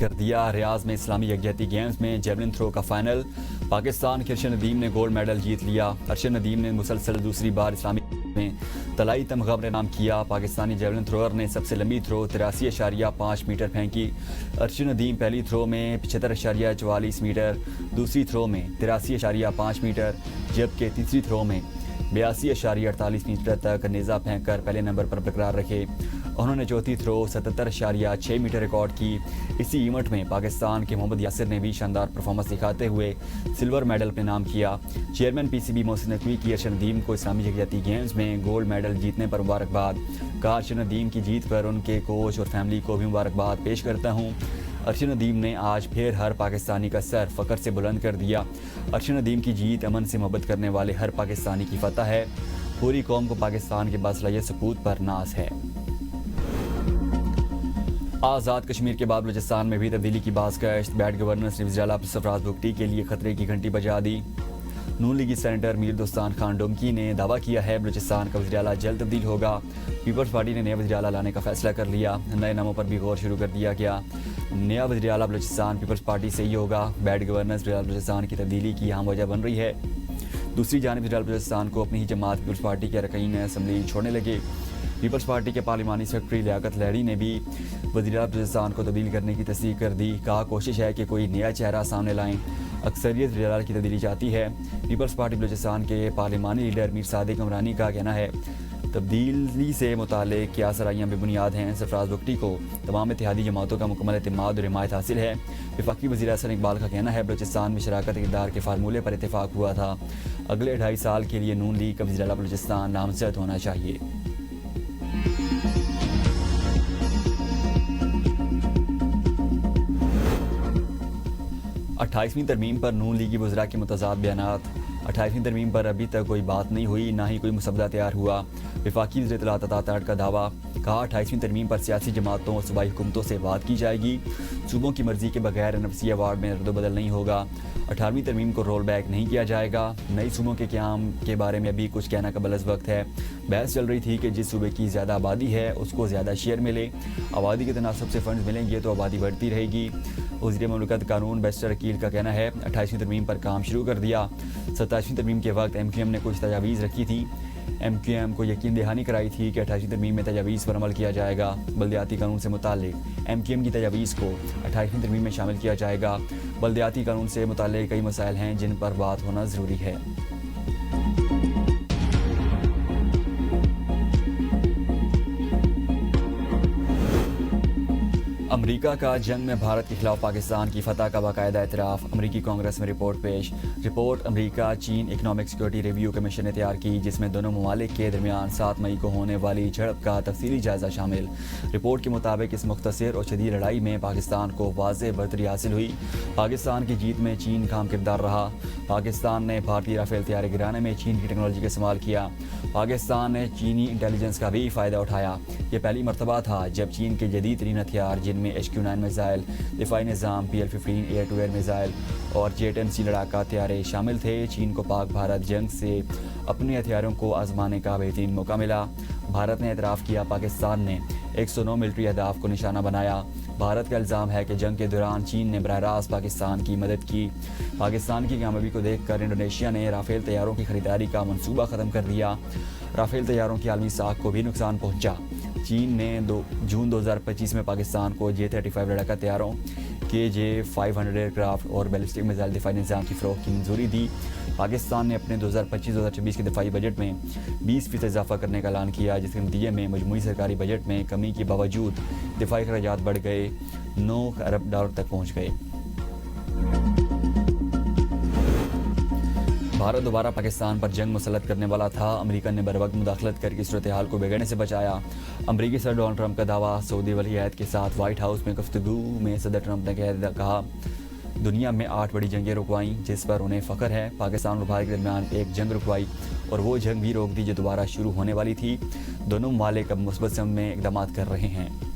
कर दिया। रियाज में इस्लामी यकजहती गेम्स में जेवलिन थ्रो का फाइनल, पाकिस्तान के अरशद नदीम ने गोल्ड मेडल जीत लिया। अरशद नदीम ने मुसलसल दूसरी बार इस्लामी में तलाई तमगा अपने नाम किया। पाकिस्तानी जेवलिन थ्रोअर ने सबसे लंबी थ्रो 83.5 मीटर फेंकी। अरशद नदीम पहली थ्रो में 75.44 मीटर, दूसरी थ्रो में 83.5 मीटर, जबकि तीसरी थ्रो में 82.48 मीटर तक नेज़ा फेंक कर पहले नंबर पर बरकरार रखे। उन्होंने चौथी थ्रो 77.6 मीटर रिकॉर्ड की। इसी इवेंट में पाकिस्तान के मोहम्मद यासिर ने भी शानदार परफॉर्मेंस दिखाते हुए सिल्वर मेडल अपने नाम किया। चेयरमैन पीसीबी मोहसिन नकवी की अरशद नदीम को इस्लामी यकजहती गेम्स में गोल्ड मेडल जीतने पर मुबारकबाद। कहा, अरशद नदीम की जीत पर उनके कोच और फैमिली को भी मुबारकबाद पेश करता हूँ। अरशद नदीम ने आज फिर हर पाकिस्तानी का सर फ़ख्र से बुलंद कर दिया। अरशद नदीम की जीत अमन से मोहब्बत करने वाले हर पाकिस्तानी की फतह है। पूरी कौम को पाकिस्तान के बासलाहियत सपूत पर नाज है। आज़ाद कश्मीर के बाद बलूचिस्तान में भी तब्दीली की बाज़गश्त। बैड गवर्नर ने वज़ीर-ए-आला सरफराज भुगटी के लिए खतरे की घंटी बजा दी। नून लीगी सेनेटर मीर दोस्तान खान डोमकी ने दावा किया है बलूचिस्तान का वज़ीर-ए-आला जल्द तब्दील होगा। पीपल्स पार्टी ने नया वज़ीर-ए-आला लाने का फैसला कर लिया। नए नामों पर भी गौर शुरू कर दिया गया। नया वज़ीर-ए-आला बलूचिस्तान पीपल्स पार्टी से ही होगा। बैड गवर्नर वज़ीर-ए-आला बलूचिस्तान की तब्दीली की अहम वजह बन रही है। दूसरी जानिब वज़ीर-ए-आला बलूचिस्तान को अपनी ही जमात पीपल्स पार्टी के अरकान असम्बली छोड़ने लगे। पीपल्स पार्टी के पार्लिमानी सेक्रेटरी लियाकत लहरी ने भी वज़ीर-ए-आला बलूचिस्तान को तब्दील करने की तस्दीक कर दी। कहा, कोशिश है कि कोई नया चेहरा सामने लाएं। अक्सरियत वज़ीर-ए-आला की तब्दीली चाहती है। पीपल्स पार्टी बलूचिस्तान के पार्लिमानी लीडर मीर सादिक उमरानी का कहना है, तब्दीली से मुताल्लिक़ क्या सराइयाँ बेबुनियाद हैं। सरफराज भुगटी को तमाम इत्तेहादी जमातों का मुकम्मल एतमाद और हिमायत हासिल है। वफाकी वज़ीर अहसन इकबाल का कहना है, बलूचिस्तान में शराकत इक़्तिदार के फार्मूले पर इत्तेफाक हुआ था। अगले 2.5 साल के लिए नून लीग का वज़ीर-ए-आला बलूचिस्तान नामज़द होना चाहिए। 28वीं तरमीम पर नून लीगी वज़रा के मुतज़ाद बयानात। 28वीं तरमीम पर अभी तक कोई बात नहीं हुई, ना ही कोई मुसवदा तैयार हुआ। वफाकी वज़ीर इत्तलात अता तट का दावा। कहा, 28वीं तरमीम पर सियासी जमातों और सूबाई हुकूमतों से बात की जाएगी। सूबों की मर्जी के बगैर एनएफसी अवार्ड में रद्दबदल नहीं होगा। 18वीं तरमीम को रोल बैक नहीं किया जाएगा। नई सूबों के क़याम के बारे में अभी कुछ कहना कबल अज़ वक्त है। बहस चल रही थी कि जिस सूबे की ज़्यादा आबादी है उसको ज़्यादा शेयर मिले। आबादी के तनासब से फ़ंड मिलेंगे तो आबादी बढ़ती रहेगी। वज़ीर मुमलिकत कानून बैरिस्टर अकील का कहना है, 28वीं तरमीम पर काम शुरू कर दिया। 27वीं तरमीम के वक्त MQM ने कुछ तजावीज़ रखी थी। MQM को यकीन दहानी कराई थी कि 28वीं तरमीम में तजावीज़ पर अमल किया जाएगा। बल्दियाती कानून से मुताल्लिक़ MQM की तजावीज़ को 28वीं तरमीम में शामिल किया जाएगा। बल्दियाती कानून से मुताल्लिक़ कई मसाइल हैं जिन पर बात होना ज़रूरी है। अमरीका का जंग में भारत के खिलाफ पाकिस्तान की फतह का बाकायदा एतराफ़। अमरीकी कांग्रेस में रिपोर्ट पेश। रिपोर्ट अमरीका चीन इकनॉमिक सिक्योरिटी रिव्यू कमीशन ने तैयार की, जिसमें दोनों ममालिक के दरमियान 7 मई को होने वाली झड़प का तफसीली जायजा शामिल। रिपोर्ट के मुताबिक इस मुख्तसर और शदीद लड़ाई में पाकिस्तान को वाज़ेह बढ़तरी हासिल हुई। पाकिस्तान की जीत में चीन का अहम किरदार रहा। पाकिस्तान ने भारतीय राफेल तैयारी गिराने में चीन की टेक्नोलॉजी का इस्तेमाल किया। पाकिस्तान ने चीनी इंटेलिजेंस का भी फ़ायदा उठाया। यह पहली मरतबा था जब चीन के जदीद तरीन हथियार, जिनमें HQ-9 मिसाइल, दिफाई निज़ाम, PL-15 air to air missile और J-10C लड़ाका हथियार शामिल थे। चीन को पाक भारत जंग से अपने हथियारों को आजमाने का बेहतरीन मौका मिला। भारत ने एतराफ़ किया, पाकिस्तान ने 109 मिलिट्री अहदाफ को निशाना बनाया। भारत का इल्ज़ाम है कि जंग के दौरान चीन ने बराह रास्त पाकिस्तान की मदद की। पाकिस्तान की कामयाबी को देखकर इंडोनेशिया ने राफेल तैयारों की खरीदारी का मंसूबा ख़त्म कर दिया। राफेल तैयारों की आलमी साख को भी नुकसान पहुँचा। चीन ने जून 2025 में पाकिस्तान को J-35 लड़ाका तैयारों, KJ-500 एयरक्राफ्ट और बैलिस्टिक मिसाइल दिफाई निज़ाम की फ़रोख्त की मंजूरी दी। पाकिस्तान ने अपने 2025-2026 के दिफाई बजट में 20% इजाफा करने का ऐलान किया, जिसके नतीजे में मजमूई सरकारी बजट में कमी के बावजूद दिफाई खर्चात बढ़ गए, $9 अरब तक पहुँच गए। भारत दोबारा पाकिस्तान पर जंग मुसल्लत करने वाला था। अमेरिका ने बरवक्त मुदाखलत करके सूरत हाल को बिगड़ने से बचाया। अमेरिकी सदर डोनाल्ड ट्रंप का दावा। सऊदी वली अहद के साथ व्हाइट हाउस में गुफ्तगू में सदर ट्रंप ने कहा, दुनिया में 8 बड़ी जंगें रुकवाई जिस पर उन्हें फ़ख्र है। पाकिस्तान और भारत के दरमियान एक जंग रुकवाई और वो जंग भी रोक दी जो दोबारा शुरू होने वाली थी। दोनों ममालिक अब मुस्बत समत में इक़दाम कर रहे हैं।